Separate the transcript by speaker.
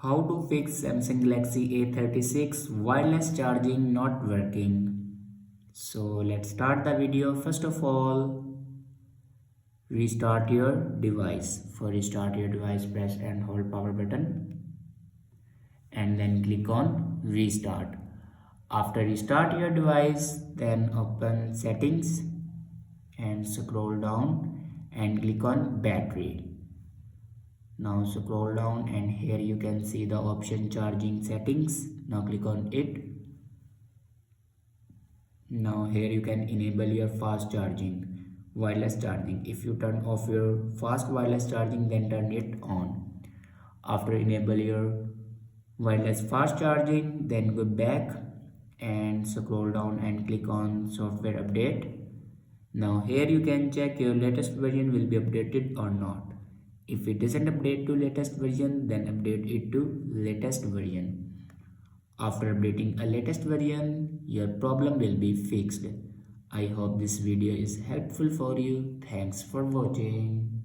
Speaker 1: How to fix Samsung Galaxy A36 wireless charging not working. So let's start the video. First of all, restart your device. For restart your device, press and hold power button and then click on restart. After restart your device, then open settings and scroll down and click on battery. Now scroll down and here you can see the option charging settings. Now click on it. Now here you can enable your fast charging, wireless charging. If you turn off your fast wireless charging, then turn it on. After enable your wireless fast charging, then go back and scroll down and click on software update. Now here you can check your latest version will be updated or not. If it isn't updated to latest version, then update it to latest version. After updating a latest version, your problem will be fixed. I hope this video is helpful for you. Thanks for watching.